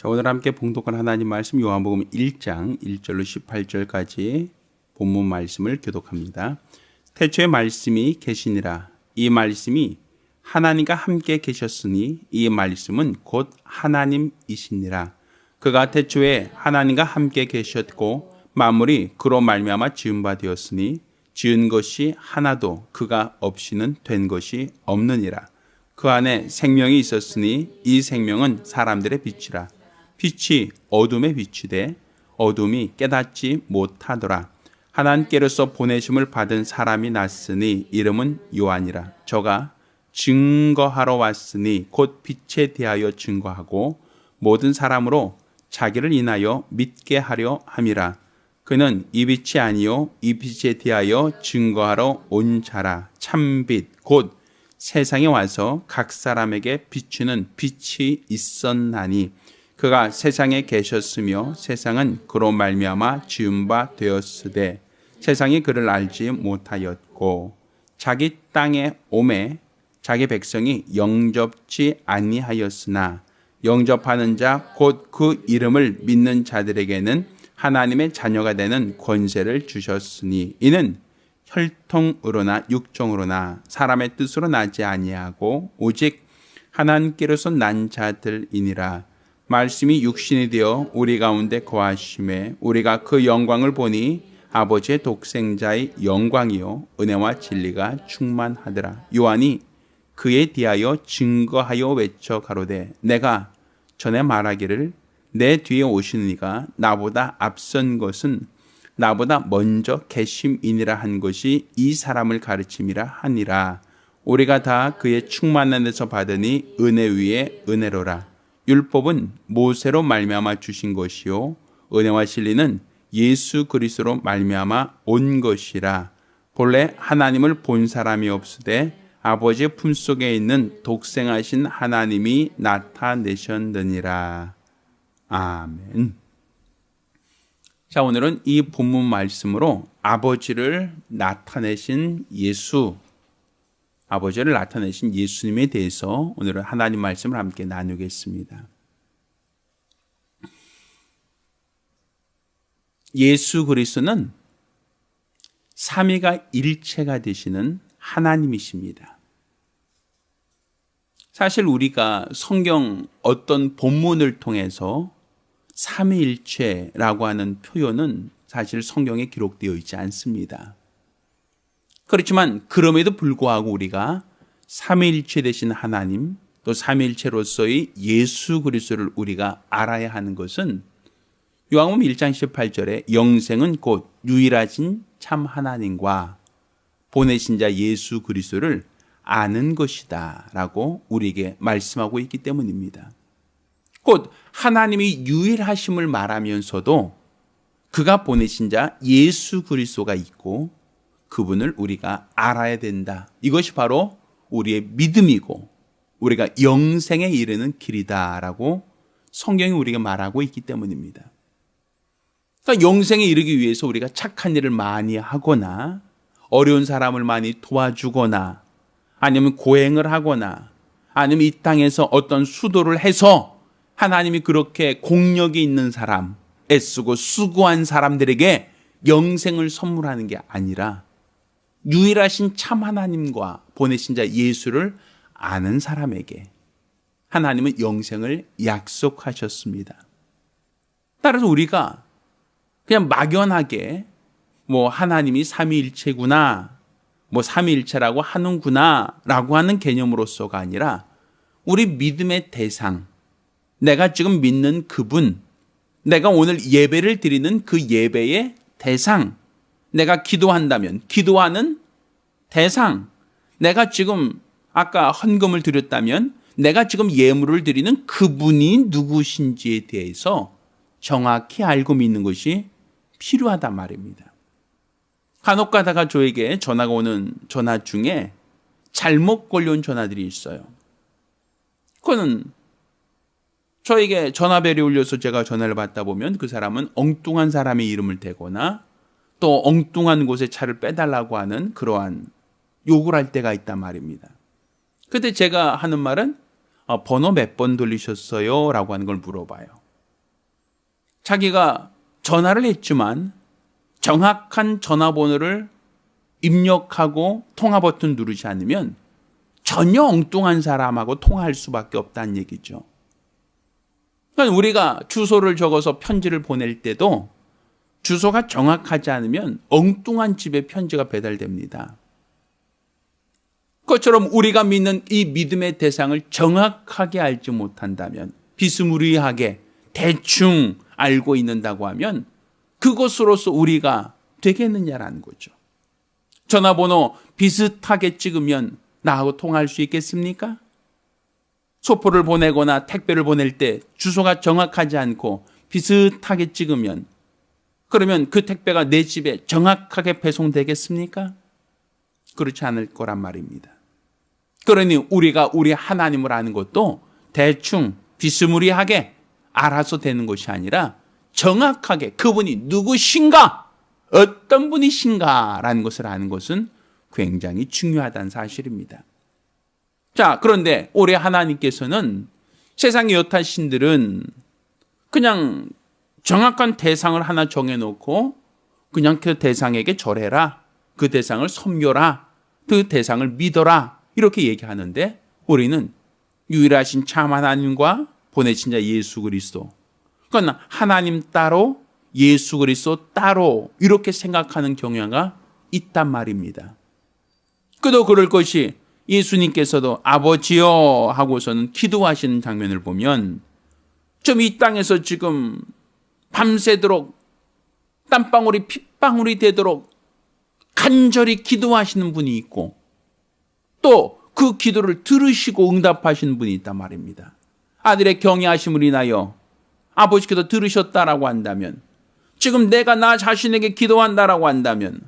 자, 오늘 함께 봉독한 하나님 말씀 요한복음 1장 1절로 18절까지 본문 말씀을 교독합니다. 태초에 말씀이 계시니라. 이 말씀이 하나님과 함께 계셨으니 이 말씀은 곧 하나님이시니라. 그가 태초에 하나님과 함께 계셨고 만물이 그로 말미암아 지은 바 되었으니 지은 것이 하나도 그가 없이는 된 것이 없느니라. 그 안에 생명이 있었으니 이 생명은 사람들의 빛이라. 빛이 어둠에 비추되 어둠이 깨닫지 못하더라. 하나님께로서 보내심을 받은 사람이 났으니 이름은 요한이라. 저가 증거하러 왔으니 곧 빛에 대하여 증거하고 모든 사람으로 자기를 인하여 믿게 하려 함이라. 그는 이 빛이 아니요 이 빛에 대하여 증거하러 온 자라. 참빛 곧 세상에 와서 각 사람에게 비추는 빛이 있었나니 그가 세상에 계셨으며 세상은 그로 말미암아 지은 바 되었으되 세상이 그를 알지 못하였고 자기 땅에 오매 자기 백성이 영접지 아니하였으나 영접하는 자 곧 그 이름을 믿는 자들에게는 하나님의 자녀가 되는 권세를 주셨으니 이는 혈통으로나 육정으로나 사람의 뜻으로 나지 아니하고 오직 하나님께로서 난 자들이니라. 말씀이 육신이 되어 우리 가운데 거하심에 우리가 그 영광을 보니 아버지의 독생자의 영광이요 은혜와 진리가 충만하더라. 요한이 그에 대하여 증거하여 외쳐 가로되 내가 전에 말하기를 내 뒤에 오시는 이가 나보다 앞선 것은 나보다 먼저 계심이니라 한 것이 이 사람을 가르침이라 하니라. 우리가 다 그의 충만한 데서 받으니 은혜 위에 은혜로라. 율법은 모세로 말미암아 주신 것이요 은혜와 진리는 예수 그리스도로 말미암아 온 것이라. 본래 하나님을 본 사람이 없으되 아버지의 품속에 있는 독생하신 하나님이 나타내셨느니라. 아멘. 자, 오늘은 이 본문 말씀으로 아버지를 나타내신 예수님에 대해서 오늘은 하나님 말씀을 함께 나누겠습니다. 예수 그리스도는 삼위가 일체가 되시는 하나님이십니다. 사실 우리가 성경 어떤 본문을 통해서 삼위일체라고 하는 표현은 사실 성경에 기록되어 있지 않습니다. 그렇지만 그럼에도 불구하고 우리가 삼위일체 되신 하나님 또 삼위일체로서의 예수 그리스도를 우리가 알아야 하는 것은 요한복음 1장 18절에 영생은 곧 유일하신 참 하나님과 보내신 자 예수 그리스도를 아는 것이다 라고 우리에게 말씀하고 있기 때문입니다. 곧 하나님이 유일하심을 말하면서도 그가 보내신 자 예수 그리스도가 있고 그분을 우리가 알아야 된다. 이것이 바로 우리의 믿음이고 우리가 영생에 이르는 길이다라고 성경이 우리가 말하고 있기 때문입니다. 그러니까 영생에 이르기 위해서 우리가 착한 일을 많이 하거나 어려운 사람을 많이 도와주거나 아니면 고행을 하거나 아니면 이 땅에서 어떤 수도를 해서 하나님이 그렇게 공력이 있는 사람, 애쓰고 수고한 사람들에게 영생을 선물하는 게 아니라 유일하신 참 하나님과 보내신 자 예수를 아는 사람에게 하나님은 영생을 약속하셨습니다. 따라서 우리가 그냥 막연하게 하나님이 삼위일체구나, 삼위일체라고 하는구나 라고 하는 개념으로서가 아니라 우리 믿음의 대상, 내가 지금 믿는 그분, 내가 오늘 예배를 드리는 그 예배의 대상, 내가 기도한다면 기도하는 대상, 내가 지금 아까 헌금을 드렸다면 내가 지금 예물을 드리는 그분이 누구신지에 대해서 정확히 알고 믿는 것이 필요하단 말입니다. 간혹 가다가 저에게 전화가 오는 전화 중에 잘못 걸려온 전화들이 있어요. 그거는 저에게 전화벨이 울려서 제가 전화를 받다 보면 그 사람은 엉뚱한 사람의 이름을 대거나 또 엉뚱한 곳에 차를 빼달라고 하는 그러한 요구를 할 때가 있단 말입니다. 그때 제가 하는 말은 번호 몇 번 돌리셨어요? 라고 하는 걸 물어봐요. 자기가 전화를 했지만 정확한 전화번호를 입력하고 통화 버튼 누르지 않으면 전혀 엉뚱한 사람하고 통화할 수밖에 없다는 얘기죠. 그러니까 우리가 주소를 적어서 편지를 보낼 때도 주소가 정확하지 않으면 엉뚱한 집에 편지가 배달됩니다. 그것처럼 우리가 믿는 이 믿음의 대상을 정확하게 알지 못한다면, 비스무리하게 대충 알고 있는다고 하면 그것으로서 우리가 되겠느냐라는 거죠. 전화번호 비슷하게 찍으면 나하고 통화할 수 있겠습니까? 소포를 보내거나 택배를 보낼 때 주소가 정확하지 않고 비슷하게 찍으면, 그러면 그 택배가 내 집에 정확하게 배송되겠습니까? 그렇지 않을 거란 말입니다. 그러니 우리가 우리 하나님을 아는 것도 대충 비스무리하게 알아서 되는 것이 아니라 정확하게 그분이 누구신가, 어떤 분이신가라는 것을 아는 것은 굉장히 중요하다는 사실입니다. 자, 그런데 올해 하나님께서는 세상의 여타 신들은 그냥 정확한 대상을 하나 정해놓고 그냥 그 대상에게 절해라, 그 대상을 섬겨라, 그 대상을 믿어라 이렇게 얘기하는데, 우리는 유일하신 참 하나님과 보내신 자 예수 그리스도, 그건 하나님 따로 예수 그리스도 따로 이렇게 생각하는 경향가 있단 말입니다. 그도 그럴 것이 예수님께서도 아버지여 하고서는 기도하시는 장면을 보면 좀 이 땅에서 지금 밤새도록 땀방울이 핏방울이 되도록 간절히 기도하시는 분이 있고, 또 그 기도를 들으시고 응답하시는 분이 있단 말입니다. 아들의 경외하심을 인하여 아버지께서 들으셨다라고 한다면, 지금 내가 나 자신에게 기도한다라고 한다면,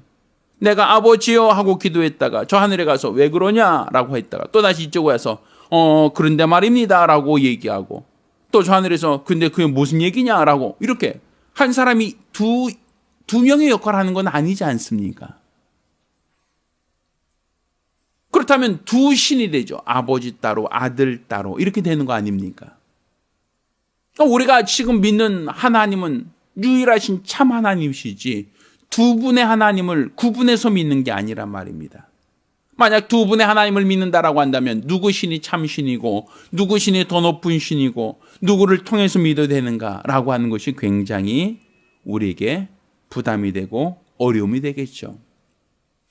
내가 아버지여 하고 기도했다가 저 하늘에 가서 왜 그러냐라고 했다가 또 다시 이쪽에 와서 그런데 말입니다라고 얘기하고, 또 저 하늘에서 근데 그게 무슨 얘기냐라고, 이렇게 한 사람이 두 명의 역할을 하는 건 아니지 않습니까? 그렇다면 두 신이 되죠. 아버지 따로 아들 따로 이렇게 되는 거 아닙니까? 우리가 지금 믿는 하나님은 유일하신 참 하나님이시지 두 분의 하나님을 구분해서 믿는 게 아니란 말입니다. 만약 두 분의 하나님을 믿는다라고 한다면 누구 신이 참 신이고 누구 신이 더 높은 신이고 누구를 통해서 믿어야 되는가라고 하는 것이 굉장히 우리에게 부담이 되고 어려움이 되겠죠.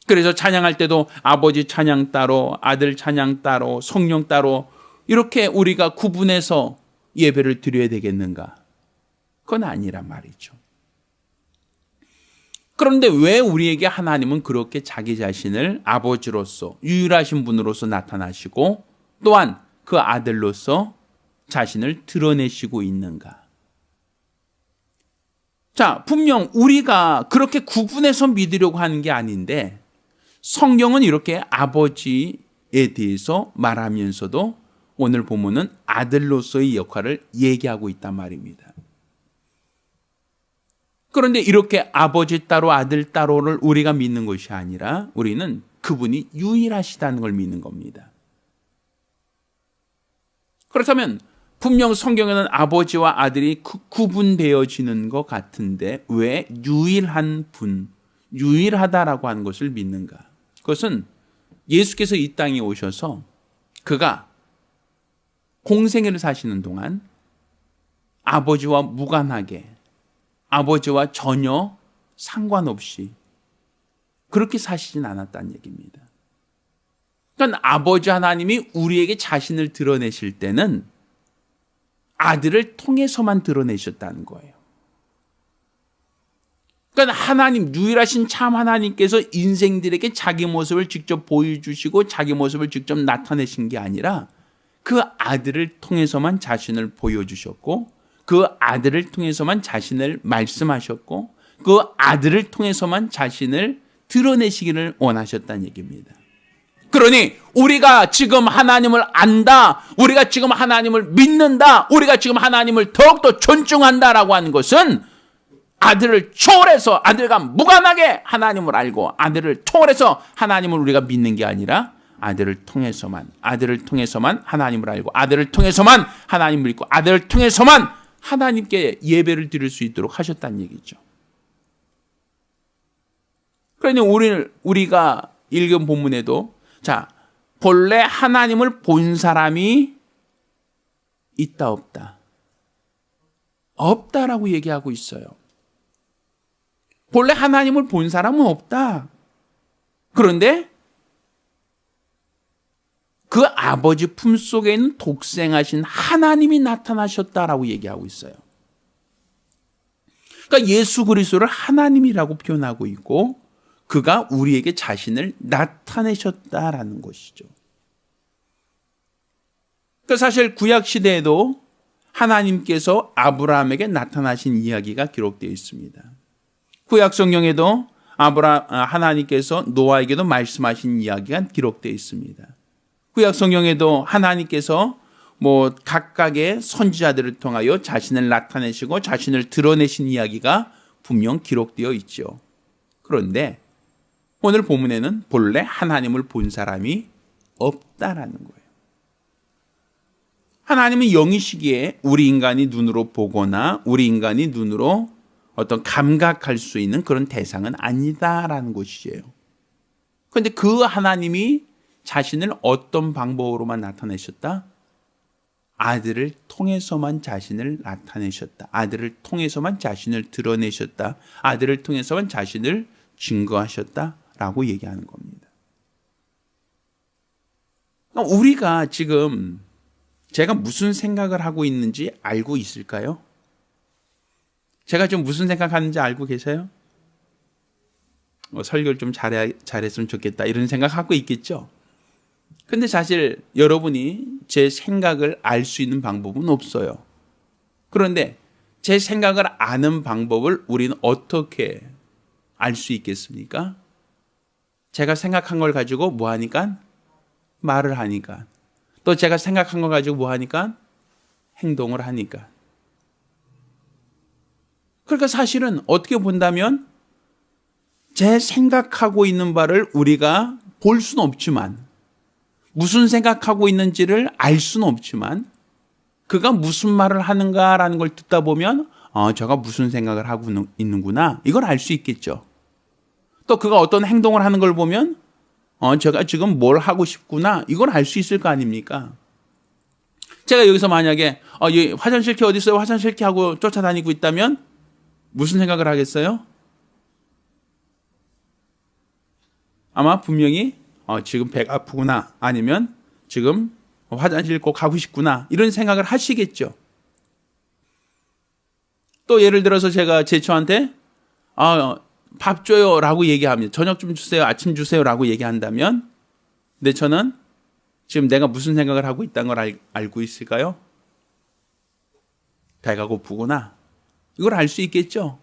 그래서 찬양할 때도 아버지 찬양 따로, 아들 찬양 따로, 성령 따로 이렇게 우리가 구분해서 예배를 드려야 되겠는가? 그건 아니란 말이죠. 그런데 왜 우리에게 하나님은 그렇게 자기 자신을 아버지로서 유일하신 분으로서 나타나시고 또한 그 아들로서 자신을 드러내시고 있는가? 자, 분명 우리가 그렇게 구분해서 믿으려고 하는 게 아닌데 성경은 이렇게 아버지에 대해서 말하면서도 오늘 본문은 아들로서의 역할을 얘기하고 있단 말입니다. 그런데 이렇게 아버지 따로 아들 따로를 우리가 믿는 것이 아니라 우리는 그분이 유일하시다는 걸 믿는 겁니다. 그렇다면 분명 성경에는 아버지와 아들이 구분되어지는 것 같은데 왜 유일한 분, 유일하다라고 하는 것을 믿는가? 그것은 예수께서 이 땅에 오셔서 그가 공생애를 사시는 동안 아버지와 무관하게, 아버지와 전혀 상관없이 그렇게 사시진 않았다는 얘기입니다. 그러니까 아버지 하나님이 우리에게 자신을 드러내실 때는 아들을 통해서만 드러내셨다는 거예요. 그러니까 하나님, 유일하신 참 하나님께서 인생들에게 자기 모습을 직접 보여주시고 자기 모습을 직접 나타내신 게 아니라 그 아들을 통해서만 자신을 보여주셨고 그 아들을 통해서만 자신을 말씀하셨고 그 아들을 통해서만 자신을 드러내시기를 원하셨다는 얘기입니다. 그러니 우리가 지금 하나님을 안다, 우리가 지금 하나님을 믿는다, 우리가 지금 하나님을 더욱더 존중한다라고 하는 것은 아들을 초월해서 아들과 무관하게 하나님을 알고 아들을 초월해서 하나님을 우리가 믿는 게 아니라 아들을 통해서만 하나님을 알고 아들을 통해서만 하나님을 믿고 아들을 통해서만 하나님께 예배를 드릴 수 있도록 하셨다는 얘기죠. 그러니 우리가 읽은 본문에도 자, 본래 하나님을 본 사람이 있다 없다? 없다라고 얘기하고 있어요. 본래 하나님을 본 사람은 없다. 그런데 그 아버지 품속에 있는 독생하신 하나님이 나타나셨다라고 얘기하고 있어요. 그러니까 예수 그리스도를 하나님이라고 표현하고 있고 그가 우리에게 자신을 나타내셨다라는 것이죠. 그러니까 사실 구약 시대에도 하나님께서 아브라함에게 나타나신 이야기가 기록되어 있습니다. 구약 성경에도 하나님께서 노아에게도 말씀하신 이야기가 기록되어 있습니다. 구약 성경에도 하나님께서 각각의 선지자들을 통하여 자신을 나타내시고 자신을 드러내신 이야기가 분명 기록되어 있죠. 그런데 오늘 본문에는 본래 하나님을 본 사람이 없다라는 거예요. 하나님은 영이시기에 우리 인간이 눈으로 보거나 우리 인간이 눈으로 어떤 감각할 수 있는 그런 대상은 아니다라는 것이에요. 그런데 그 하나님이 자신을 어떤 방법으로만 나타내셨다? 아들을 통해서만 자신을 나타내셨다. 아들을 통해서만 자신을 드러내셨다. 아들을 통해서만 자신을 증거하셨다라고 얘기하는 겁니다. 우리가 지금 제가 무슨 생각을 하고 있는지 알고 있을까요? 제가 지금 무슨 생각하는지 알고 계세요? 설교를 좀 잘했으면 좋겠다 이런 생각하고 있겠죠? 근데 사실 여러분이 제 생각을 알 수 있는 방법은 없어요. 그런데 제 생각을 아는 방법을 우리는 어떻게 알 수 있겠습니까? 제가 생각한 걸 가지고 뭐 하니까? 말을 하니까. 또 제가 생각한 걸 가지고 뭐 하니까? 행동을 하니까. 그러니까 사실은 어떻게 본다면 제 생각하고 있는 바를 우리가 볼 수는 없지만 무슨 생각하고 있는지를 알 수는 없지만 그가 무슨 말을 하는가라는 걸 듣다 보면 저가 무슨 생각을 하고 있는구나 이걸 알 수 있겠죠. 또 그가 어떤 행동을 하는 걸 보면 제가 지금 뭘 하고 싶구나 이걸 알 수 있을 거 아닙니까? 제가 여기서 만약에 화장실 키 어디 있어요? 화장실 키 하고 쫓아다니고 있다면 무슨 생각을 하겠어요? 아마 분명히 지금 배가 아프구나 아니면 지금 화장실 꼭 가고 싶구나 이런 생각을 하시겠죠. 또 예를 들어서 제가 제 처한테 밥 줘요 라고 얘기하면 저녁 좀 주세요 아침 주세요 라고 얘기한다면 내 처는 지금 내가 무슨 생각을 하고 있다는 걸 알고 있을까요? 배가 고프구나 이걸 알 수 있겠죠.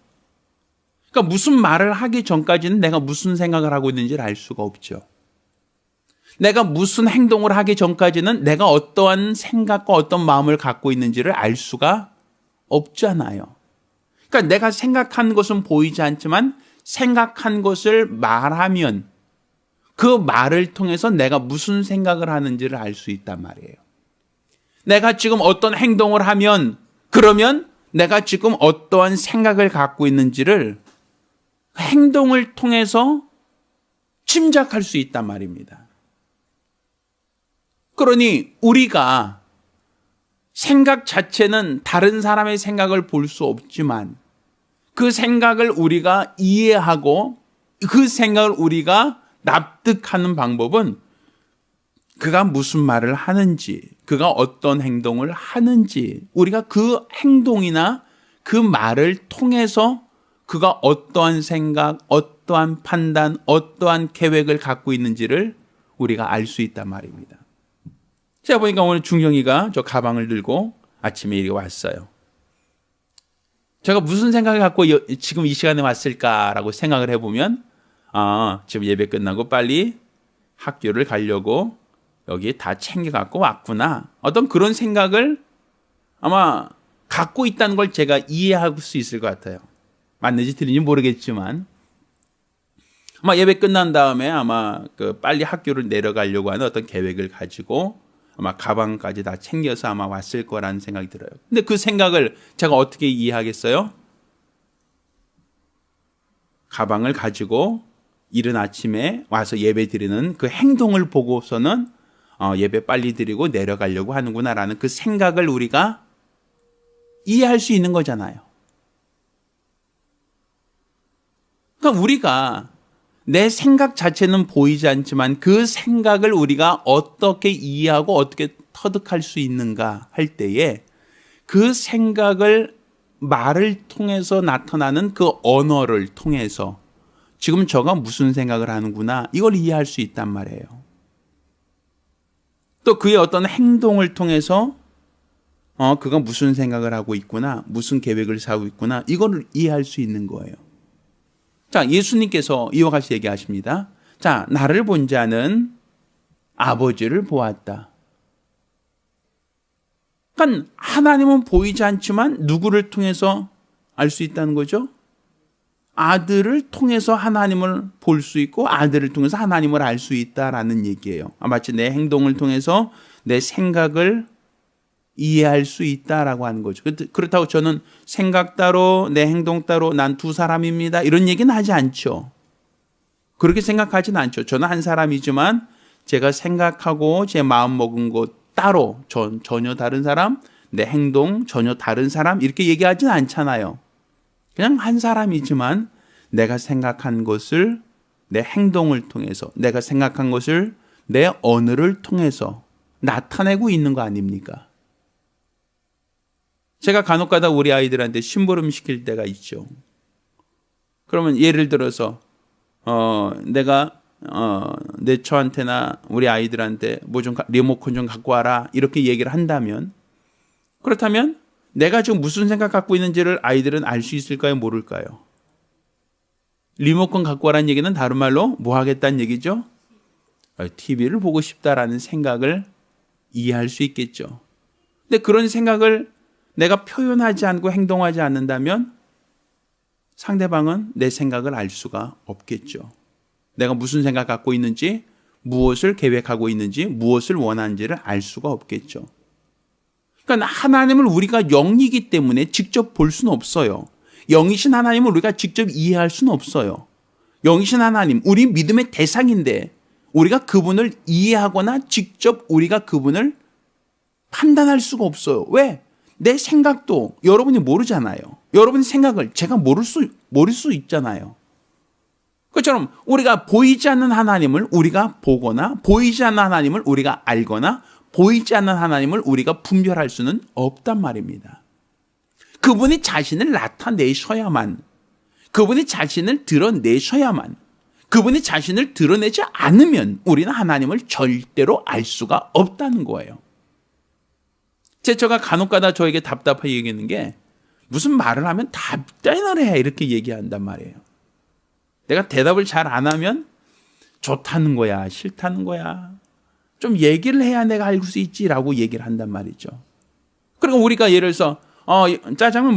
그러니까 무슨 말을 하기 전까지는 내가 무슨 생각을 하고 있는지를 알 수가 없죠. 내가 무슨 행동을 하기 전까지는 내가 어떠한 생각과 어떤 마음을 갖고 있는지를 알 수가 없잖아요. 그러니까 내가 생각한 것은 보이지 않지만 생각한 것을 말하면 그 말을 통해서 내가 무슨 생각을 하는지를 알 수 있단 말이에요. 내가 지금 어떤 행동을 하면 그러면 내가 지금 어떠한 생각을 갖고 있는지를 행동을 통해서 짐작할 수 있단 말입니다. 그러니 우리가 생각 자체는 다른 사람의 생각을 볼 수 없지만 그 생각을 우리가 이해하고 그 생각을 우리가 납득하는 방법은 그가 무슨 말을 하는지, 그가 어떤 행동을 하는지, 우리가 그 행동이나 그 말을 통해서 그가 어떠한 생각, 어떠한 판단, 어떠한 계획을 갖고 있는지를 우리가 알 수 있단 말입니다. 제가 보니까 오늘 중경이가 저 가방을 들고 아침에 이리 왔어요. 제가 무슨 생각을 갖고 지금 이 시간에 왔을까라고 생각을 해보면 지금 예배 끝나고 빨리 학교를 가려고 여기 다 챙겨갖고 왔구나. 어떤 그런 생각을 아마 갖고 있다는 걸 제가 이해할 수 있을 것 같아요. 맞는지 틀린지 모르겠지만 아마 예배 끝난 다음에 아마 빨리 학교를 내려가려고 하는 어떤 계획을 가지고 아마 가방까지 다 챙겨서 아마 왔을 거라는 생각이 들어요. 근데 그 생각을 제가 어떻게 이해하겠어요? 가방을 가지고 이른 아침에 와서 예배 드리는 그 행동을 보고서는 예배 빨리 드리고 내려가려고 하는구나라는 그 생각을 우리가 이해할 수 있는 거잖아요. 그러니까 우리가 내 생각 자체는 보이지 않지만 그 생각을 우리가 어떻게 이해하고 어떻게 터득할 수 있는가 할 때에 그 생각을 말을 통해서 나타나는 그 언어를 통해서 지금 저가 무슨 생각을 하는구나 이걸 이해할 수 있단 말이에요. 또 그의 어떤 행동을 통해서 그가 무슨 생각을 하고 있구나, 무슨 계획을 세우고 있구나 이걸 이해할 수 있는 거예요. 자, 예수님께서 이와 같이 얘기하십니다. 자, 나를 본 자는 아버지를 보았다. 그러니까 하나님은 보이지 않지만 누구를 통해서 알 수 있다는 거죠? 아들을 통해서 하나님을 볼 수 있고 아들을 통해서 하나님을 알 수 있다라는 얘기예요. 마치 내 행동을 통해서 내 생각을 이해할 수 있다라고 하는 거죠. 그렇다고 저는 생각 따로 내 행동 따로 난 두 사람입니다. 이런 얘기는 하지 않죠. 그렇게 생각하지는 않죠. 저는 한 사람이지만 제가 생각하고 제 마음 먹은 것 따로 전혀 다른 사람, 내 행동 전혀 다른 사람 이렇게 얘기하지는 않잖아요. 그냥 한 사람이지만 내가 생각한 것을 내 행동을 통해서 내가 생각한 것을 내 언어를 통해서 나타내고 있는 거 아닙니까? 제가 간혹가다 우리 아이들한테 심부름 시킬 때가 있죠. 그러면 예를 들어서 내가 내 처한테나 우리 아이들한테 뭐 좀 리모컨 좀 갖고 와라 이렇게 얘기를 한다면 그렇다면 내가 지금 무슨 생각 갖고 있는지를 아이들은 알 수 있을까요? 모를까요? 리모컨 갖고 와라는 얘기는 다른 말로 뭐 하겠다는 얘기죠? TV를 보고 싶다라는 생각을 이해할 수 있겠죠. 근데 그런 생각을 내가 표현하지 않고 행동하지 않는다면 상대방은 내 생각을 알 수가 없겠죠. 내가 무슨 생각 갖고 있는지, 무엇을 계획하고 있는지, 무엇을 원하는지를 알 수가 없겠죠. 그러니까 하나님을 우리가 영이기 때문에 직접 볼 수는 없어요. 영이신 하나님을 우리가 직접 이해할 수는 없어요. 영이신 하나님, 우리 믿음의 대상인데 우리가 그분을 이해하거나 직접 우리가 그분을 판단할 수가 없어요. 왜? 내 생각도 여러분이 모르잖아요. 여러분의 생각을 제가 모를 수 있잖아요. 그처럼 우리가 보이지 않는 하나님을 우리가 보거나 보이지 않는 하나님을 우리가 알거나 보이지 않는 하나님을 우리가 분별할 수는 없단 말입니다. 그분이 자신을 나타내셔야만, 그분이 자신을 드러내셔야만, 그분이 자신을 드러내지 않으면 우리는 하나님을 절대로 알 수가 없다는 거예요. 제가 간혹가다 저에게 답답하게 얘기하는 게 무슨 말을 하면 답변을 해 이렇게 얘기한단 말이에요. 내가 대답을 잘 안 하면 좋다는 거야, 싫다는 거야. 좀 얘기를 해야 내가 알 수 있지라고 얘기를 한단 말이죠. 그리고 우리가 예를 들어서 짜장면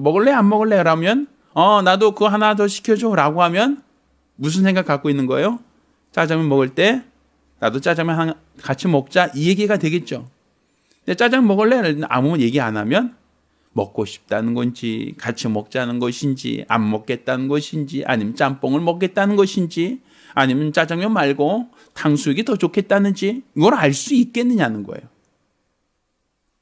먹을래 안 먹을래 라면 나도 그거 하나 더 시켜줘 라고 하면 무슨 생각 갖고 있는 거예요? 짜장면 먹을 때 나도 짜장면 하나 같이 먹자 이 얘기가 되겠죠. 근데 짜장면 먹을래? 아무 얘기 안 하면 먹고 싶다는 건지 같이 먹자는 것인지 안 먹겠다는 것인지 아니면 짬뽕을 먹겠다는 것인지 아니면 짜장면 말고 탕수육이 더 좋겠다는지 이걸 알 수 있겠느냐는 거예요.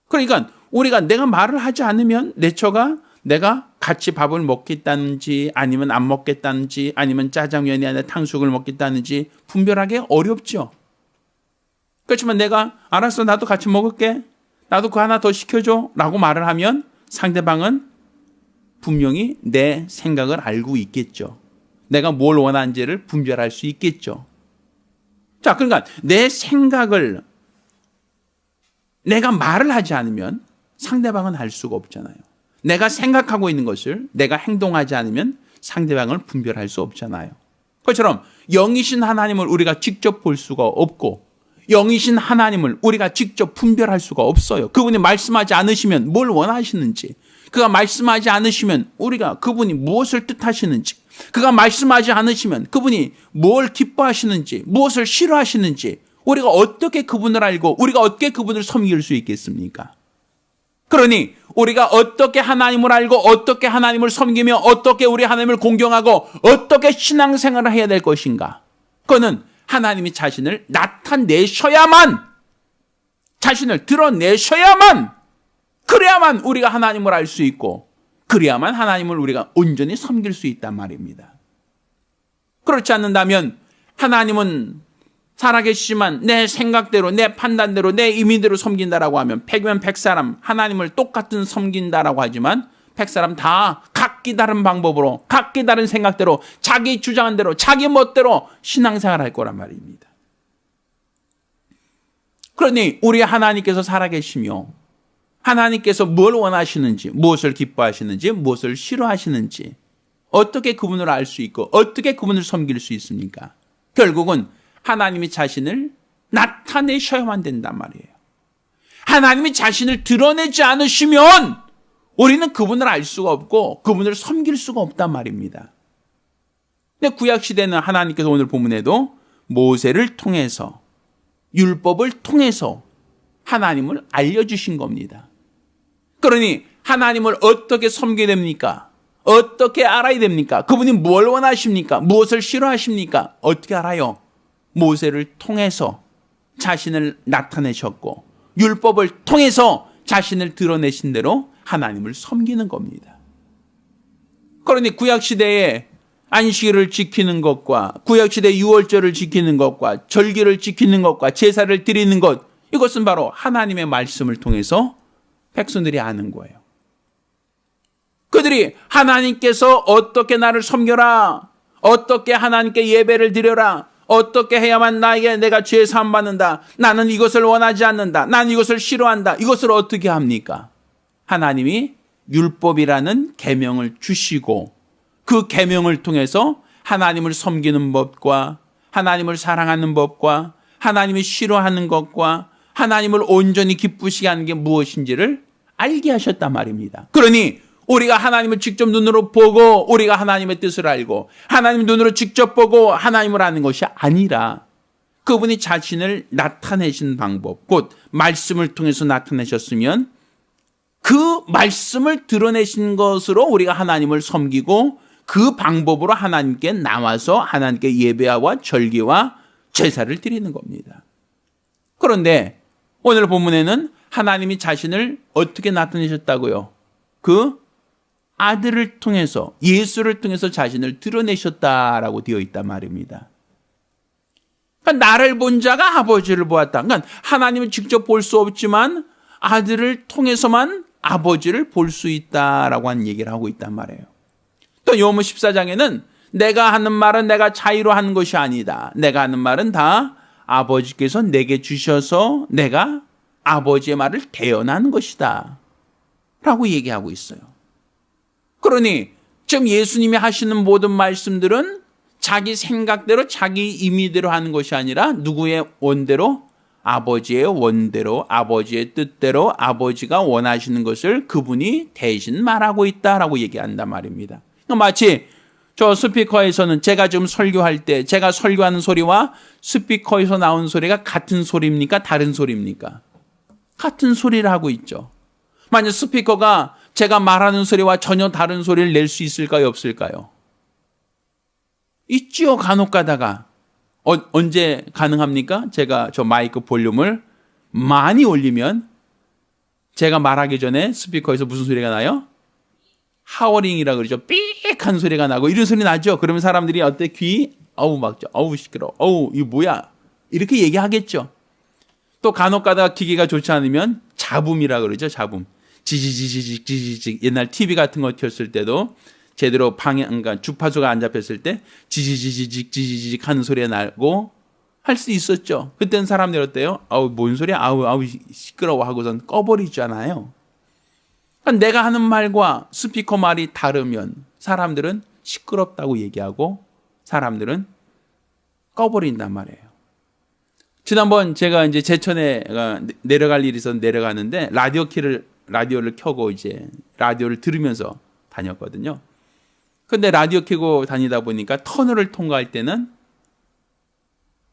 그러니까 우리가 내가 말을 하지 않으면 내 처가 내가 같이 밥을 먹겠다는지 아니면 안 먹겠다는지 아니면 짜장면이 아니라 탕수육을 먹겠다는지 분별하기 어렵죠. 그렇지만 내가 알았어 나도 같이 먹을게 나도 그거 하나 더 시켜줘 라고 말을 하면 상대방은 분명히 내 생각을 알고 있겠죠. 내가 뭘 원하는지를 분별할 수 있겠죠. 자, 그러니까 내 생각을 내가 말을 하지 않으면 상대방은 알 수가 없잖아요. 내가 생각하고 있는 것을 내가 행동하지 않으면 상대방을 분별할 수 없잖아요. 그것처럼 영이신 하나님을 우리가 직접 볼 수가 없고 영이신 하나님을 우리가 직접 분별할 수가 없어요. 그분이 말씀하지 않으시면 뭘 원하시는지, 그가 말씀하지 않으시면 우리가 그분이 무엇을 뜻하시는지, 그가 말씀하지 않으시면 그분이 뭘 기뻐하시는지, 무엇을 싫어하시는지 우리가 어떻게 그분을 알고 우리가 어떻게 그분을 섬길 수 있겠습니까? 그러니 우리가 어떻게 하나님을 알고 어떻게 하나님을 섬기며 어떻게 우리 하나님을 공경하고 어떻게 신앙생활을 해야 될 것인가? 그거는 하나님이 자신을 나타내셔야만, 자신을 드러내셔야만, 그래야만 우리가 하나님을 알 수 있고 그래야만 하나님을 우리가 온전히 섬길 수 있단 말입니다. 그렇지 않는다면 하나님은 살아계시지만 내 생각대로, 내 판단대로, 내 임의대로 섬긴다라고 하면 100명 100사람 하나님을 똑같은 섬긴다라고 하지만 100사람 다 각기 다른 방법으로, 각기 다른 생각대로, 자기 주장한 대로, 자기 멋대로 신앙생활을 할 거란 말입니다. 그러니 우리 하나님께서 살아계시며 하나님께서 뭘 원하시는지, 무엇을 기뻐하시는지, 무엇을 싫어하시는지 어떻게 그분을 알 수 있고 어떻게 그분을 섬길 수 있습니까? 결국은 하나님이 자신을 나타내셔야만 된단 말이에요. 하나님이 자신을 드러내지 않으시면 우리는 그분을 알 수가 없고 그분을 섬길 수가 없단 말입니다. 근데 구약시대는 하나님께서 오늘 본문에도 모세를 통해서, 율법을 통해서 하나님을 알려주신 겁니다. 그러니 하나님을 어떻게 섬겨야 됩니까? 어떻게 알아야 됩니까? 그분이 뭘 원하십니까? 무엇을 싫어하십니까? 어떻게 알아요? 모세를 통해서 자신을 나타내셨고 율법을 통해서 자신을 드러내신 대로 하나님을 섬기는 겁니다. 그러니 구약시대에 안식일을 지키는 것과 구약시대 유월절을 지키는 것과 절기를 지키는 것과 제사를 드리는 것, 이것은 바로 하나님의 말씀을 통해서 백성들이 아는 거예요. 그들이 하나님께서 어떻게 나를 섬겨라, 어떻게 하나님께 예배를 드려라, 어떻게 해야만 내가 죄 사함 받는다, 나는 이것을 원하지 않는다, 나는 이것을 싫어한다, 이것을 어떻게 합니까? 하나님이 율법이라는 계명을 주시고 그 계명을 통해서 하나님을 섬기는 법과 하나님을 사랑하는 법과 하나님이 싫어하는 것과 하나님을 온전히 기쁘시게 하는 게 무엇인지를 알게 하셨단 말입니다. 그러니 우리가 하나님을 직접 눈으로 보고 우리가 하나님의 뜻을 알고 하나님 눈으로 직접 보고 하나님을 아는 것이 아니라 그분이 자신을 나타내신 방법, 곧 말씀을 통해서 나타내셨으면 그 말씀을 드러내신 것으로 우리가 하나님을 섬기고 그 방법으로 하나님께 나와서 하나님께 예배와 절기와 제사를 드리는 겁니다. 그런데 오늘 본문에는 하나님이 자신을 어떻게 나타내셨다고요? 그 아들을 통해서, 예수를 통해서 자신을 드러내셨다라고 되어 있단 말입니다. 그러니까 나를 본 자가 아버지를 보았다. 그러니까 하나님을 직접 볼 수 없지만 아들을 통해서만 아버지를 볼 수 있다라고 하는 얘기를 하고 있단 말이에요. 또 요한복음 14장에는 내가 하는 말은 내가 자의로 하는 것이 아니다. 내가 하는 말은 다 아버지께서 내게 주셔서 내가 아버지의 말을 대언하는 것이다 라고 얘기하고 있어요. 그러니 지금 예수님이 하시는 모든 말씀들은 자기 생각대로 자기 임의대로 하는 것이 아니라 누구의 원대로? 아버지의 원대로, 아버지의 뜻대로 아버지가 원하시는 것을 그분이 대신 말하고 있다라고 얘기한단 말입니다. 마치 저 스피커에서는 제가 지금 설교할 때 제가 설교하는 소리와 스피커에서 나온 소리가 같은 소리입니까? 다른 소리입니까? 같은 소리를 하고 있죠. 만약 스피커가 제가 말하는 소리와 전혀 다른 소리를 낼 수 있을까요? 없을까요? 있지요. 간혹 가다가. 언제 가능합니까? 제가 저 마이크 볼륨을 많이 올리면 제가 말하기 전에 스피커에서 무슨 소리가 나요? 하워링이라 그러죠. 삑한 소리가 나고 이런 소리 나죠. 그러면 사람들이 어때? 귀 어우 막죠. 어우 시끄러워. 어우 이거 뭐야? 이렇게 얘기하겠죠. 또 간혹 가다가 기계가 좋지 않으면 잡음이라 그러죠. 잡음. 지지지지직 옛날 TV 같은 거 켰을 때도 제대로 그러니까 주파수가 안 잡혔을 때 지지지지직 하는 소리가 나고 할 수 있었죠. 그때는 사람들이 어때요? 아우 뭔 소리야? 아우 시끄러워 하고선 꺼버리잖아요. 그러니까 내가 하는 말과 스피커 말이 다르면 사람들은 시끄럽다고 얘기하고 사람들은 꺼버린단 말이에요. 지난번 제가 이제 제천에 내려갈 일이 있어서 내려가는데 라디오를 켜고 이제 라디오를 들으면서 다녔거든요. 근데 라디오 켜고 다니다 보니까 터널을 통과할 때는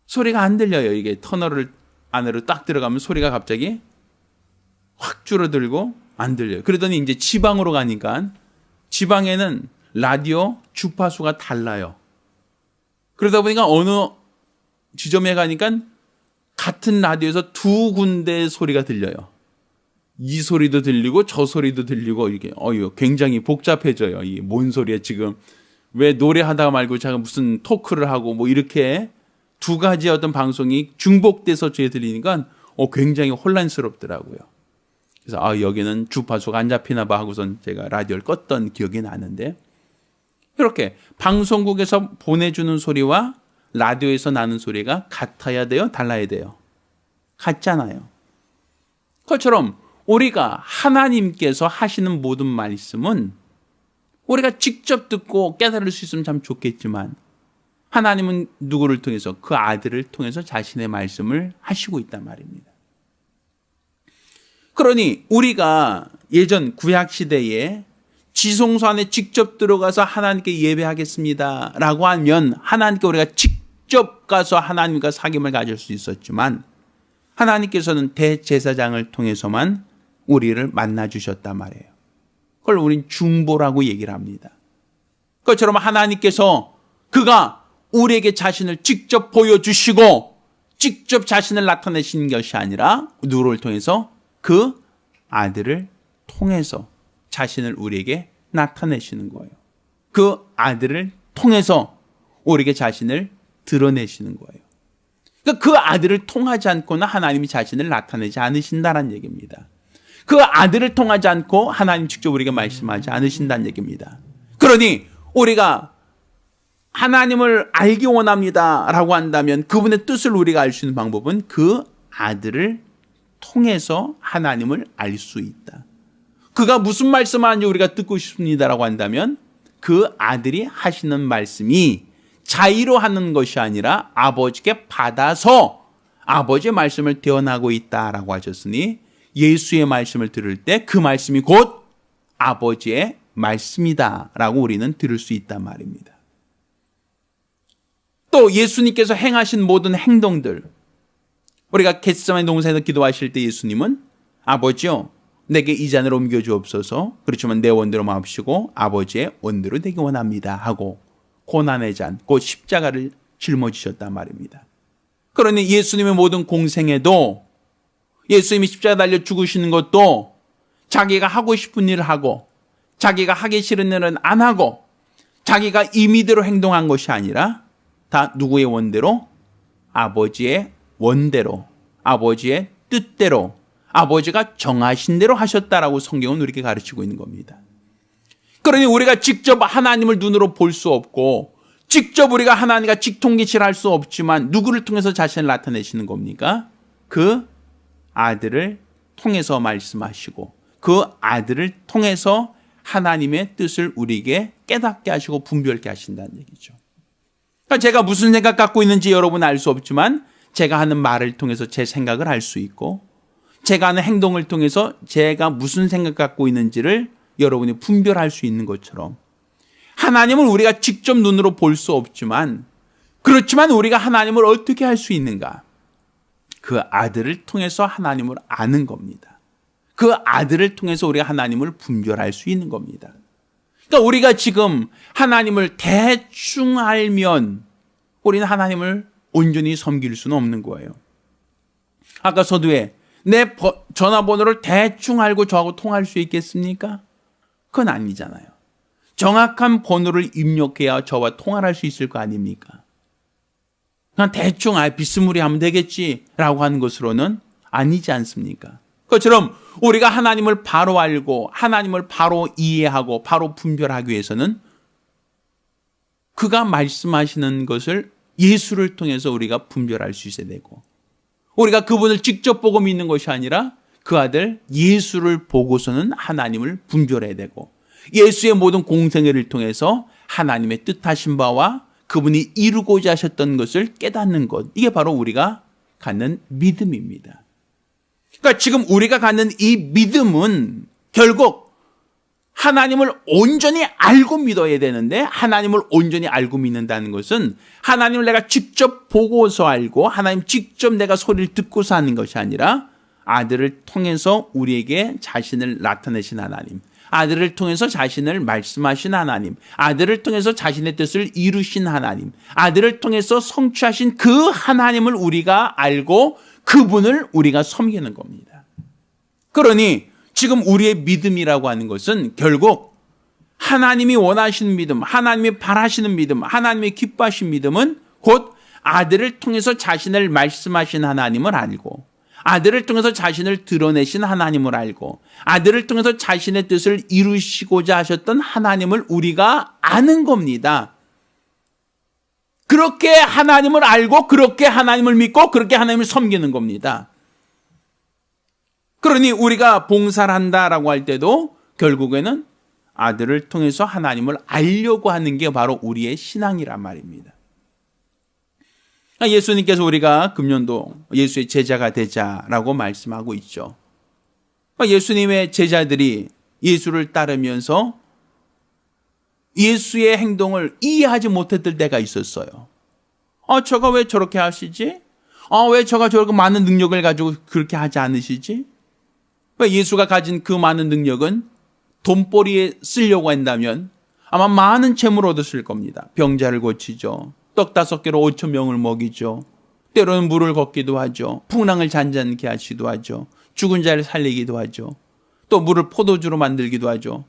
소리가 안 들려요. 이게 터널을 안으로 딱 들어가면 소리가 갑자기 확 줄어들고 안 들려요. 그러더니 이제 지방으로 가니까 지방에는 라디오 주파수가 달라요. 그러다 보니까 어느 지점에 가니까 같은 라디오에서 두 군데의 소리가 들려요. 이 소리도 들리고 저 소리도 들리고 이게 굉장히 복잡해져요. 이 뭔 소리야 지금 왜 노래하다가 말고 제가 무슨 토크를 하고 뭐 이렇게 두 가지 어떤 방송이 중복돼서 저에 들리니까 굉장히 혼란스럽더라고요. 그래서 여기는 주파수가 안 잡히나 봐 하고선 제가 라디오를 껐던 기억이 나는데 이렇게 방송국에서 보내주는 소리와 라디오에서 나는 소리가 같아야 돼요? 달라야 돼요? 같잖아요. 그것처럼 우리가 하나님께서 하시는 모든 말씀은 우리가 직접 듣고 깨달을 수 있으면 참 좋겠지만 하나님은 누구를 통해서 그 아들을 통해서 자신의 말씀을 하시고 있단 말입니다. 그러니 우리가 예전 구약시대에 지성소 안에 직접 들어가서 하나님께 예배하겠습니다 라고 하면 하나님께 우리가 직접 가서 하나님과 사귐을 가질 수 있었지만 하나님께서는 대제사장을 통해서만 우리를 만나주셨단 말이에요. 그걸 우린 중보라고 얘기를 합니다. 그것처럼 하나님께서 그가 우리에게 자신을 직접 보여주시고 직접 자신을 나타내시는 것이 아니라 누구를 통해서? 그 아들을 통해서 자신을 우리에게 나타내시는 거예요. 그 아들을 통해서 우리에게 자신을 드러내시는 거예요. 그러니까 그 아들을 통하지 않고는 하나님이 자신을 나타내지 않으신다는 얘기입니다. 그 아들을 통하지 않고 하나님 직접 우리에게 말씀하지 않으신다는 얘기입니다. 그러니 우리가 하나님을 알기 원합니다 라고 한다면 그분의 뜻을 우리가 알 수 있는 방법은 그 아들을 통해서 하나님을 알 수 있다. 그가 무슨 말씀하는지 우리가 듣고 싶습니다라고 한다면 그 아들이 하시는 말씀이 자의로 하는 것이 아니라 아버지께 받아서 아버지의 말씀을 대언하고 있다라고 하셨으니 예수의 말씀을 들을 때 그 말씀이 곧 아버지의 말씀이다라고 우리는 들을 수 있단 말입니다. 또 예수님께서 행하신 모든 행동들, 우리가 겟세마네 동산에서 기도하실 때 예수님은 아버지요 내게 이 잔을 옮겨 주옵소서, 그렇지만 내 원대로 마옵시고 아버지의 원대로 되기 원합니다 하고 고난의 잔, 곧 십자가를 짊어지셨단 말입니다. 그러니 예수님의 모든 공생에도 예수님이 십자가 달려 죽으시는 것도 자기가 하고 싶은 일을 하고 자기가 하기 싫은 일은 안 하고 자기가 임의대로 행동한 것이 아니라 다 누구의 원대로? 아버지의 원대로, 아버지의 뜻대로, 아버지가 정하신 대로 하셨다라고 성경은 우리에게 가르치고 있는 겁니다. 그러니 우리가 직접 하나님을 눈으로 볼 수 없고 직접 우리가 하나님과 직통기치를 할 수 없지만 누구를 통해서 자신을 나타내시는 겁니까? 그 아들을 통해서 말씀하시고 그 아들을 통해서 하나님의 뜻을 우리에게 깨닫게 하시고 분별케 하신다는 얘기죠. 그러니까 제가 무슨 생각 갖고 있는지 여러분은 알 수 없지만 제가 하는 말을 통해서 제 생각을 알 수 있고 제가 하는 행동을 통해서 제가 무슨 생각 갖고 있는지를 여러분이 분별할 수 있는 것처럼 하나님을 우리가 직접 눈으로 볼 수 없지만 그렇지만 우리가 하나님을 어떻게 할 수 있는가? 그 아들을 통해서 하나님을 아는 겁니다. 그 아들을 통해서 우리가 하나님을 분별할 수 있는 겁니다. 그러니까 우리가 지금 하나님을 대충 알면 우리는 하나님을 온전히 섬길 수는 없는 거예요. 아까 서두에 내 전화번호를 대충 알고 저하고 통화할 수 있겠습니까? 그건 아니잖아요. 정확한 번호를 입력해야 저와 통화를 할 수 있을 거 아닙니까? 그냥 대충 비스무리하면 되겠지라고 하는 것으로는 아니지 않습니까? 그것처럼 우리가 하나님을 바로 알고 하나님을 바로 이해하고 바로 분별하기 위해서는 그가 말씀하시는 것을 예수를 통해서 우리가 분별할 수 있어야 되고 우리가 그분을 직접 보고 믿는 것이 아니라 그 아들 예수를 보고서는 하나님을 분별해야 되고 예수의 모든 공생애를 통해서 하나님의 뜻하신 바와 그분이 이루고자 하셨던 것을 깨닫는 것, 이게 바로 우리가 갖는 믿음입니다. 그러니까 지금 우리가 갖는 이 믿음은 결국 하나님을 온전히 알고 믿어야 되는데, 하나님을 온전히 알고 믿는다는 것은 하나님을 내가 직접 보고서 알고 하나님 직접 내가 소리를 듣고서 하는 것이 아니라 아들을 통해서 우리에게 자신을 나타내신 하나님, 아들을 통해서 자신을 말씀하신 하나님, 아들을 통해서 자신의 뜻을 이루신 하나님, 아들을 통해서 성취하신 그 하나님을 우리가 알고 그분을 우리가 섬기는 겁니다. 그러니 지금 우리의 믿음이라고 하는 것은 결국 하나님이 원하시는 믿음, 하나님이 바라시는 믿음, 하나님이 기뻐하신 믿음은 곧 아들을 통해서 자신을 말씀하신 하나님을 알고, 아들을 통해서 자신을 드러내신 하나님을 알고, 아들을 통해서 자신의 뜻을 이루시고자 하셨던 하나님을 우리가 아는 겁니다. 그렇게 하나님을 알고 그렇게 하나님을 믿고 그렇게 하나님을 섬기는 겁니다. 그러니 우리가 봉사를 한다라고 할 때도 결국에는 아들을 통해서 하나님을 알려고 하는 게 바로 우리의 신앙이란 말입니다. 예수님께서 우리가 금년도 예수의 제자가 되자라고 말씀하고 있죠. 예수님의 제자들이 예수를 따르면서 예수의 행동을 이해하지 못했을 때가 있었어요. 저가 왜 저렇게 하시지? 왜 저가 저렇게 많은 능력을 가지고 그렇게 하지 않으시지? 왜 예수가 가진 그 많은 능력은 돈벌이에 쓰려고 한다면 아마 많은 재물을 얻었을 겁니다. 병자를 고치죠. 떡 5개로 5천 명을 먹이죠. 때로는 물을 걷기도 하죠. 풍랑을 잔잔케 하시기도 하죠. 죽은 자를 살리기도 하죠. 또 물을 포도주로 만들기도 하죠.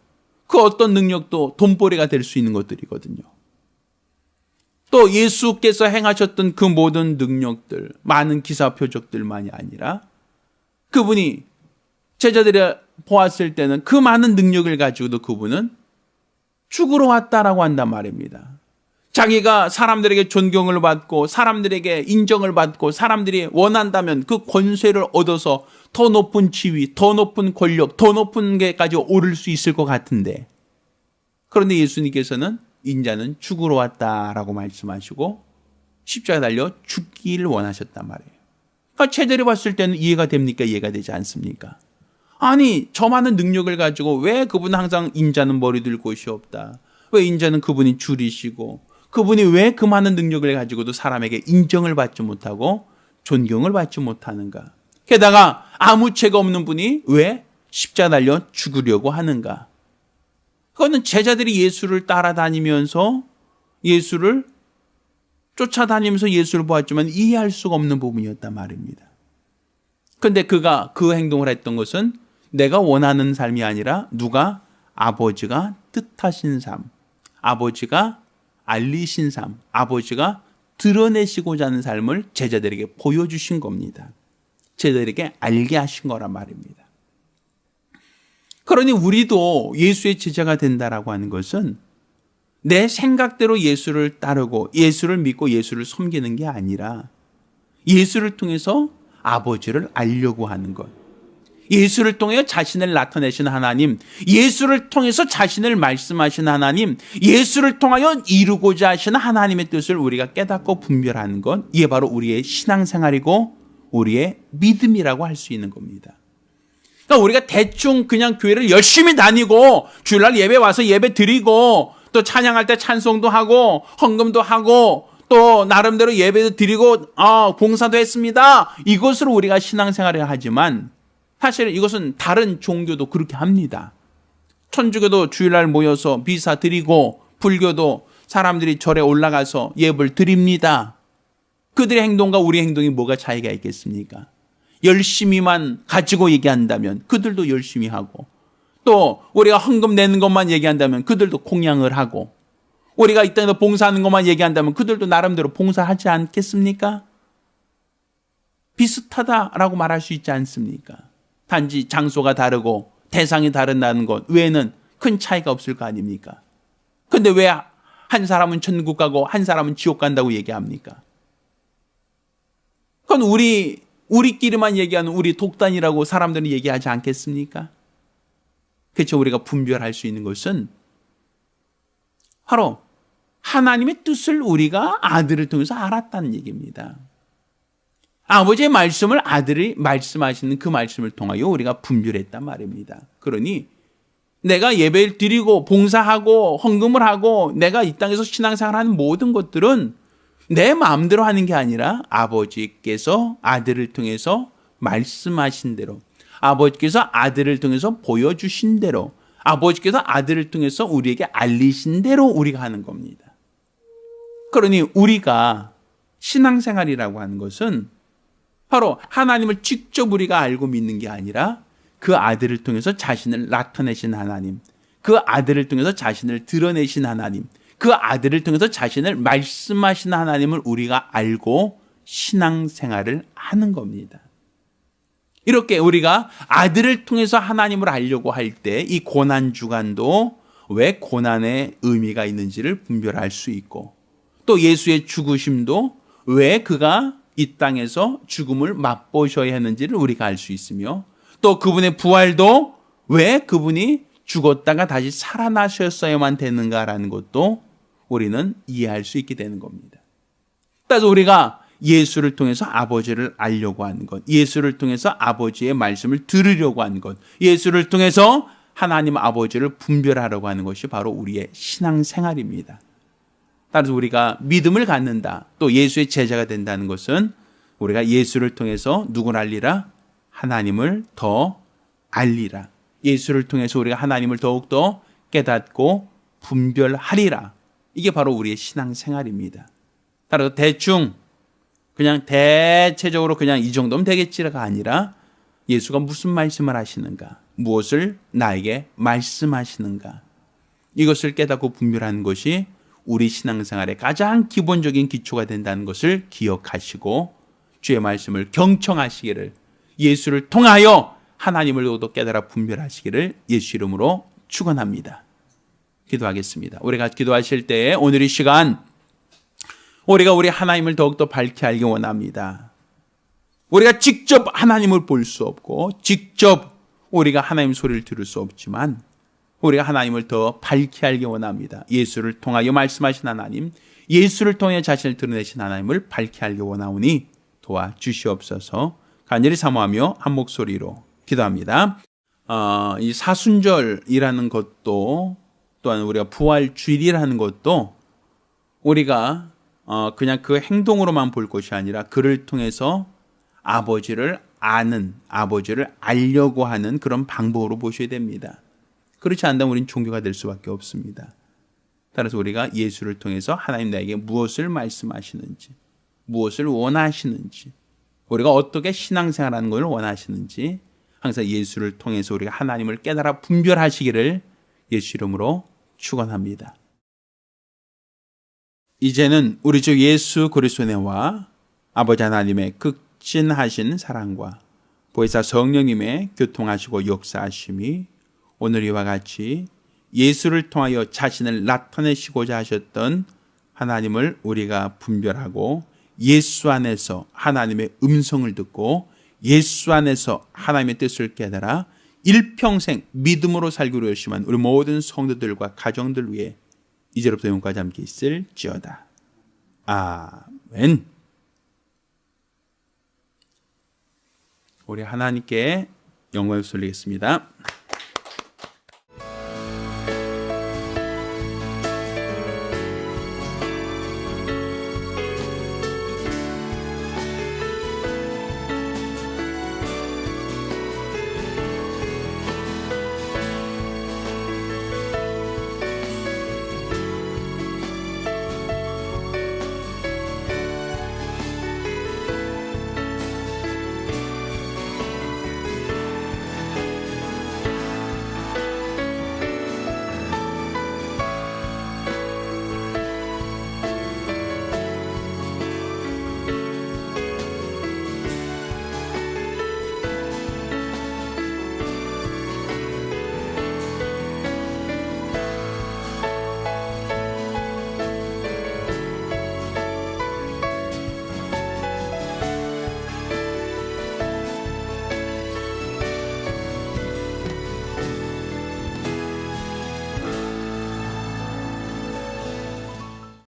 그 어떤 능력도 돈벌이가 될 수 있는 것들이거든요. 또 예수께서 행하셨던 그 모든 능력들, 많은 기사 표적들만이 아니라 그분이 제자들이 보았을 때는 그 많은 능력을 가지고도 그분은 죽으러 왔다라고 한단 말입니다. 자기가 사람들에게 존경을 받고 사람들에게 인정을 받고 사람들이 원한다면 그 권세를 얻어서 더 높은 지위, 더 높은 권력, 더 높은 데까지 오를 수 있을 것 같은데, 그런데 예수님께서는 인자는 죽으러 왔다라고 말씀하시고 십자가에 달려 죽기를 원하셨단 말이에요. 그러니까 제자들이 봤을 때는 이해가 됩니까? 이해가 되지 않습니까? 아니, 저 많은 능력을 가지고 왜 그분은 항상 인자는 머리 들 곳이 없다, 왜 인자는 그분이 줄이시고, 그분이 왜 그 많은 능력을 가지고도 사람에게 인정을 받지 못하고 존경을 받지 못하는가? 게다가 아무 죄가 없는 분이 왜 십자가 달려 죽으려고 하는가? 그거는 제자들이 예수를 따라다니면서 예수를 쫓아다니면서 예수를 보았지만 이해할 수가 없는 부분이었단 말입니다. 그런데 그가 그 행동을 했던 것은 내가 원하는 삶이 아니라 누가 아버지가 뜻하신 삶, 아버지가 알리신 삶, 아버지가 드러내시고자 하는 삶을 제자들에게 보여주신 겁니다. 제자들에게 알게 하신 거란 말입니다. 그러니 우리도 예수의 제자가 된다라고 하는 것은 내 생각대로 예수를 따르고 예수를 믿고 예수를 섬기는 게 아니라 예수를 통해서 아버지를 알려고 하는 것, 예수를 통해 자신을 나타내신 하나님, 예수를 통해서 자신을 말씀하신 하나님, 예수를 통하여 이루고자 하시는 하나님의 뜻을 우리가 깨닫고 분별하는 것, 이게 바로 우리의 신앙생활이고 우리의 믿음이라고 할 수 있는 겁니다. 그러니까 우리가 대충 그냥 교회를 열심히 다니고 주일날 예배 와서 예배 드리고 또 찬양할 때 찬송도 하고 헌금도 하고 또 나름대로 예배도 드리고 봉사도 했습니다, 이것으로 우리가 신앙생활을 하지만 사실 이것은 다른 종교도 그렇게 합니다. 천주교도 주일날 모여서 미사 드리고 불교도 사람들이 절에 올라가서 예배를 드립니다. 그들의 행동과 우리의 행동이 뭐가 차이가 있겠습니까? 열심히만 가지고 얘기한다면 그들도 열심히 하고, 또 우리가 헌금 내는 것만 얘기한다면 그들도 공양을 하고, 우리가 이 땅에서 봉사하는 것만 얘기한다면 그들도 나름대로 봉사하지 않겠습니까? 비슷하다라고 말할 수 있지 않습니까? 단지 장소가 다르고 대상이 다른다는 것 외에는 큰 차이가 없을 거 아닙니까? 근데 왜 한 사람은 천국 가고 한 사람은 지옥 간다고 얘기합니까? 그건 우리끼리만 얘기하는 우리 독단이라고 사람들은 얘기하지 않겠습니까? 그렇죠. 우리가 분별할 수 있는 것은 바로 하나님의 뜻을 우리가 아들을 통해서 알았다는 얘기입니다. 아버지의 말씀을 아들이 말씀하시는 그 말씀을 통하여 우리가 분별했단 말입니다. 그러니 내가 예배를 드리고 봉사하고 헌금을 하고 내가 이 땅에서 신앙생활하는 모든 것들은 내 마음대로 하는 게 아니라 아버지께서 아들을 통해서 말씀하신 대로, 아버지께서 아들을 통해서 보여주신 대로, 아버지께서 아들을 통해서 우리에게 알리신 대로 우리가 하는 겁니다. 그러니 우리가 신앙생활이라고 하는 것은 바로 하나님을 직접 우리가 알고 믿는 게 아니라 그 아들을 통해서 자신을 나타내신 하나님, 그 아들을 통해서 자신을 드러내신 하나님, 그 아들을 통해서 자신을 말씀하신 하나님을 우리가 알고 신앙생활을 하는 겁니다. 이렇게 우리가 아들을 통해서 하나님을 알려고 할 때 이 고난주간도 왜 고난의 의미가 있는지를 분별할 수 있고, 또 예수의 죽으심도 왜 그가 이 땅에서 죽음을 맛보셔야 했는지를 우리가 알 수 있으며, 또 그분의 부활도 왜 그분이 죽었다가 다시 살아나셨어야만 되는가라는 것도 우리는 이해할 수 있게 되는 겁니다. 따라서 우리가 예수를 통해서 아버지를 알려고 하는 것, 예수를 통해서 아버지의 말씀을 들으려고 하는 것, 예수를 통해서 하나님 아버지를 분별하려고 하는 것이 바로 우리의 신앙생활입니다. 따라서 우리가 믿음을 갖는다, 또 예수의 제자가 된다는 것은 우리가 예수를 통해서 누구를 알리라? 하나님을 더 알리라. 예수를 통해서 우리가 하나님을 더욱더 깨닫고 분별하리라. 이게 바로 우리의 신앙생활입니다. 따라서 대충 그냥 대체적으로 그냥 이 정도면 되겠지가 아니라 예수가 무슨 말씀을 하시는가, 무엇을 나에게 말씀하시는가, 이것을 깨닫고 분별하는 것이 우리 신앙생활의 가장 기본적인 기초가 된다는 것을 기억하시고 주의 말씀을 경청하시기를, 예수를 통하여 하나님을 더욱더 깨달아 분별하시기를 예수 이름으로 축원합니다. 기도하겠습니다. 우리가 기도하실 때 오늘 이 시간 우리가 우리 하나님을 더욱더 밝게 알기 원합니다. 우리가 직접 하나님을 볼 수 없고 직접 우리가 하나님 소리를 들을 수 없지만 우리가 하나님을 더 밝게 알기 원합니다. 예수를 통하여 말씀하신 하나님, 예수를 통해 자신을 드러내신 하나님을 밝게 알기 원하오니 도와주시옵소서. 간절히 사모하며 한 목소리로 기도합니다. 이 사순절이라는 것도, 또한 우리가 부활주일이라는 것도 우리가 그냥 그 행동으로만 볼 것이 아니라 그를 통해서 아버지를 아는, 아버지를 알려고 하는 그런 방법으로 보셔야 됩니다. 그렇지 않다면 우리는 종교가 될 수밖에 없습니다. 따라서 우리가 예수를 통해서 하나님 나에게 무엇을 말씀하시는지, 무엇을 원하시는지, 우리가 어떻게 신앙생활하는 것을 원하시는지 항상 예수를 통해서 우리가 하나님을 깨달아 분별하시기를 예수 이름으로 축원합니다. 이제는 우리 주 예수 그리스도의 은혜와 아버지 하나님의 극진하신 사랑과 보혜사 성령님의 교통하시고 역사하심이 오늘 이와 같이 예수를 통하여 자신을 나타내시고자 하셨던 하나님을 우리가 분별하고 예수 안에서 하나님의 음성을 듣고 예수 안에서 하나님의 뜻을 깨달아 일평생 믿음으로 살기로 열심한 우리 모든 성도들과 가정들 위해 이제로부터 영원까지 함께 있을지어다. 아멘. 우리 하나님께 영광을 돌리겠습니다.